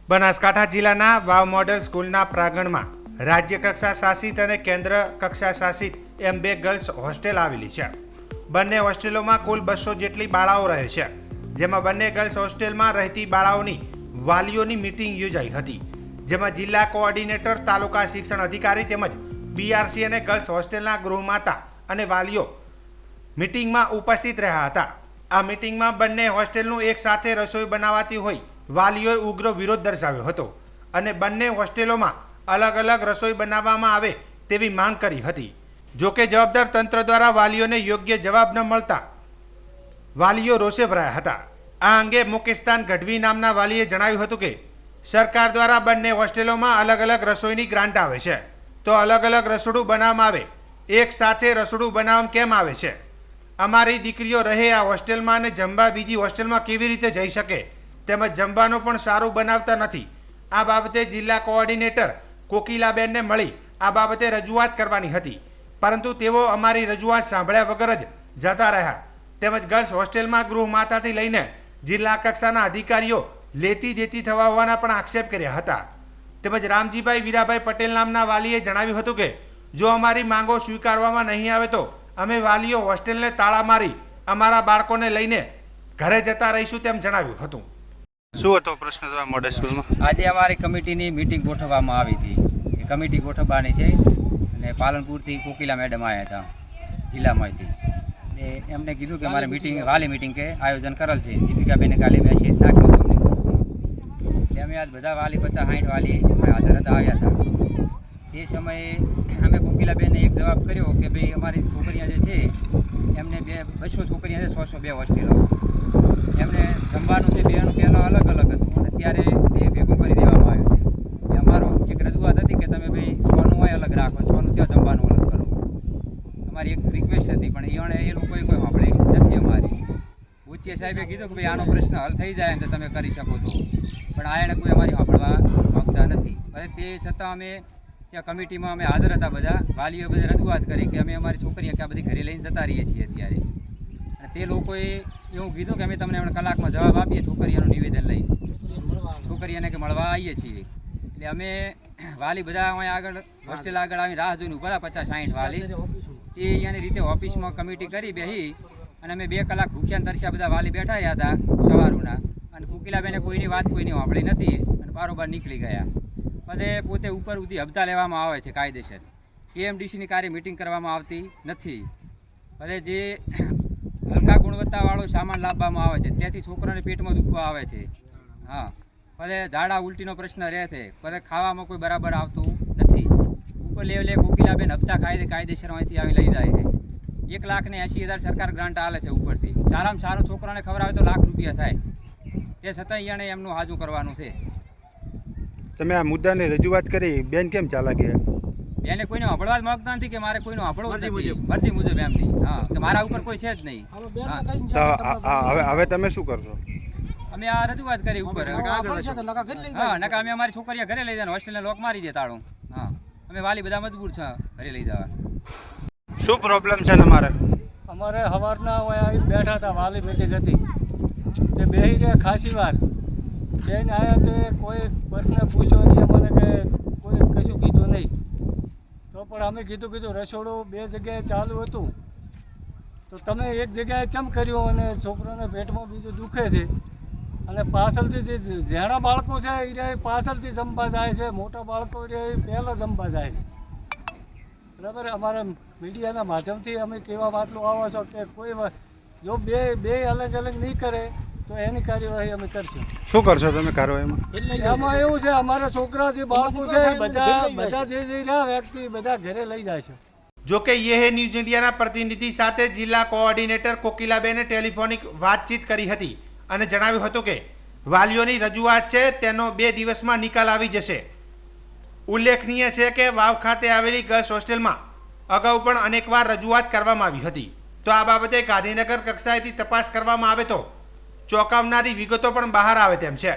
બનાસકાંઠા જિલ્લાના વાવ મોડેલ સ્કૂલના પ્રાંગણમાં રાજ્ય કક્ષા શાસિત અને કેન્દ્ર કક્ષા શાસિત એમ બે ગર્લ્સ હોસ્ટેલ આવેલી છે. બંને હોસ્ટેલોમાં કુલ 200 જેટલી બાળાઓ રહે છે, જેમાં બંને ગર્લ્સ હોસ્ટેલમાં રહેતી બાળાઓની વાલીઓની મીટિંગ યોજાઈ હતી, જેમાં જિલ્લા કોઓર્ડિનેટર, તાલુકા શિક્ષણ અધિકારી તેમજ બીઆરસી અને ગર્લ્સ હોસ્ટેલના ગૃહમાતા અને વાલીઓ મીટિંગમાં ઉપસ્થિત રહ્યા હતા. આ મીટિંગમાં બંને હોસ્ટેલનું એક સાથે રસોઈ બનાવાતી હોય વાલીઓએ ઉગ્ર વિરોધ દર્શાવ્યો હતો અને બંને હોસ્ટેલોમાં અલગ અલગ રસોઈ બનાવવામાં આવે તેવી માંગ કરી હતી. જોકે જવાબદાર તંત્ર દ્વારા વાલીઓને યોગ્ય જવાબ ન મળતા વાલીઓ રોષે ભરાયા હતા. આ અંગે મુકેશદાન ગઢવી નામના વાલીએ જણાવ્યું હતું કે સરકાર દ્વારા બંને હોસ્ટેલોમાં અલગ અલગ રસોઈની ગ્રાન્ટ આવે છે, તો અલગ અલગ રસોડું બનાવવામાં આવે, એક સાથે રસોડું બનાવવામાં કેમ આવે છે? અમારી દીકરીઓ રહે આ હોસ્ટેલમાં અને જમવા બીજી હોસ્ટેલમાં કેવી રીતે જઈ શકે? તેમજ જમવાનું પણ સારું બનાવતા નથી. આ બાબતે જિલ્લા કોઓર્ડિનેટર કોકિલાબેનને મળી આ બાબતે રજૂઆત કરવાની હતી, પરંતુ તેઓ અમારી રજૂઆત સાંભળ્યા વગર જ જતા રહ્યા. તેમજ ગર્લ્સ હોસ્ટેલમાં ગૃહમાતાથી લઈને જિલ્લા કક્ષાના અધિકારીઓ લેતી દેતી થવા હોવાના પણ આક્ષેપ કર્યા હતા. તેમજ રામજીભાઈ વીરાભાઈ પટેલ નામના વાલીએ જણાવ્યું હતું કે જો અમારી માંગો સ્વીકારવામાં નહીં આવે તો અમે વાલીઓ હોસ્ટેલને તાળા મારી અમારા બાળકોને લઈને ઘરે જતા રહીશું તેમ જણાવ્યું હતું. શું હતો પ્રશ્ન તમારા મોડેલ સ્કૂલમાં? આજે અમારી કમિટીની મીટિંગ ગોઠવવામાં આવી હતી. એ કમિટી ગોઠવવાની છે અને પાલનપુરથી કોકિલા મેડમ આવ્યા હતા જિલ્લામાંથી. એ એમને કીધું કે મારે મીટિંગ વાલી મીટિંગ કે આયોજન કરેલ છે. દીપિકાબેને કાલે મેસેજ નાખ્યો હતો અમને ગ્રુપમાં. એટલે અમે આજ બધા વાલી 50-60 વાલી હાજર હતા, આવ્યા હતા. તે સમયે અમે કોકિલાબેનને એક જવાબ કર્યો કે ભાઈ અમારી છોકરીઓ જે છે એમને 200 છોકરીઓ છે, 100 હોસ્ટેલો. એમને જમવાનું છે બેનું પહેલાં અલગ અલગ હતું અને ત્યારે બે ભેગું કરી દેવામાં આવ્યું છે. એ અમારો એક રજૂઆત હતી કે તમે ભાઈ 100નું હોય અલગ રાખો, 100નું ત્યાં જમવાનું અલગ કરો. અમારી એક રિક્વેસ્ટ હતી, પણ એ લોકોએ કોઈ સાંભળી નથી અમારી. ઉચ્ચ સાહેબે કીધું કે ભાઈ આનો પ્રશ્ન હલ થઈ જાય તો તમે કરી શકો તો, પણ આ એને કોઈ અમારી સાંભળવા માગતા નથી. હવે તે છતાં અમે ત્યાં કમિટીમાં અમે હાજર હતા, બધા વાલીઓ બધા રજૂઆત કરી કે અમે અમારી છોકરીઓ કે આ બધી ઘરે લઈને જતા રહીએ છીએ અત્યારે. અને તે લોકોએ એવું કીધું કે અમે તમને એમને કલાકમાં જવાબ આપીએ છોકરીઓનું નિવેદન લઈ, છોકરીઓને કે મળવા આવીએ છીએ. એટલે અમે વાલી બધા અહીંયા આગળ હોસ્ટેલ આગળ આવીને રાહ જોઈને ઉભા 50-60 વાલી. તે અહીંયાની રીતે ઓફિસમાં કમિટી કરી બેસી અને અમે 2 કલાક ભૂખ્યા તરસ્યા બધા વાલી બેઠા રહ્યા હતા સવારના. અને કોકિલાબેને કોઈની વાત કોઈની સાંભળી નથી અને બારોબાર નીકળી ગયા. પછી પોતે ઉપર સુધી હપ્તા લેવામાં આવે છે કાયદેસર. કેએમડીસીની કાર્ય મિટિંગ કરવામાં આવતી નથી. પછી જે હલકા ગુણવત્તાવાળો સામાન લાવવામાં આવે છે ત્યાંથી છોકરાને પેટમાં દુખવા આવે છે. હા, પછી ઝાડા ઉલટીનો પ્રશ્ન રહે છે. પછી ખાવામાં કોઈ બરાબર આવતું નથી. ઉપર લેવલે કોકિલાબેન હપ્તા કાયદેસર અહીંથી આવી લઈ જાય છે. 1,80,000 સરકાર ગ્રાન્ટ આલે છે ઉપરથી. સારામાં સારું છોકરાને ખવડાવે તો લાખ રૂપિયા થાય. તે છતાં અહીંયાને એમનું હાજુ કરવાનું છે. તમે આ મુદ્દાની રજૂઆત કરી, બેન કેમ ચાલા ગયા? એને કોઈને સાંભળવા જ માંગતા નથી કે મારે કોઈનું સાંભળવું નથી, મરજી મુજબ એમની. હા, કે મારા ઉપર કોઈ છે જ નહીં. હવે તમે શું કરશો? અમે આ રજૂઆત કરી ઉપર. હા, નકા અમે અમારી છોકરીઓ ઘરે લઈ જાય, હોસ્ટેલને લોક મારી દે તાળું. હા, અમે વાલી બધા મજબૂર છે ઘરે લઈ જવા. શું પ્રોબ્લેમ છે તમારે? અમારે સવારના અહીંયા બેઠા હતા, વાલી મીટિંગ હતી. તે બેસી રહ્યા ખાસી વાર. જઈને આવ્યા તે કોઈ પ્રશ્ન પૂછ્યો નહીં અમને, કે કોઈ કશું કીધું નહીં. તો પણ અમે કીધું રસોડું 2 જગ્યાએ ચાલુ હતું તો તમે એક જગ્યાએ ચમ કર્યું અને છોકરાને પેટમાં બીજું દુખે છે. અને પાછળથી જે ઝેણા બાળકો છે એ પાછળથી જમવા જાય છે, મોટા બાળકો એ પહેલાં જમવા જાય છે. બરાબર, અમારા મીડિયાના માધ્યમથી અમે કહેવા માટલું આવો છો કે કોઈ જો બે અલગ અલગ નહીં કરે તો એની કાર્યવાહી અમે કરશું. શું કરશો તમે કાર્યવાહીમાં? એમાં એવું છે, અમારા છોકરા જે બાળકો છે બધા જે રહ્યા વ્યક્તિ બધા ઘરે લઈ જાય છે. જોકે યે ન્યૂઝ ઇન્ડિયાના પ્રતિનિધિ સાથે જિલ્લા કોઓર્ડિનેટર કોકિલાબેને ટેલિફોનિક વાતચીત કરી હતી અને જણાવ્યું હતું કે વાલીઓની રજૂઆત છે તેનો 2 દિવસમાં નિકાલ આવી જશે. ઉલ્લેખનીય છે કે વાવ ખાતે આવેલી ગર્લ્સ હોસ્ટેલમાં અગાઉ પણ અનેકવાર રજૂઆત કરવામાં આવી હતી. તો આ બાબતે ગાંધીનગર કક્ષાએથી તપાસ કરવામાં આવે તો ચોંકાવનારી વિગતો પણ બહાર આવે તેમ છે.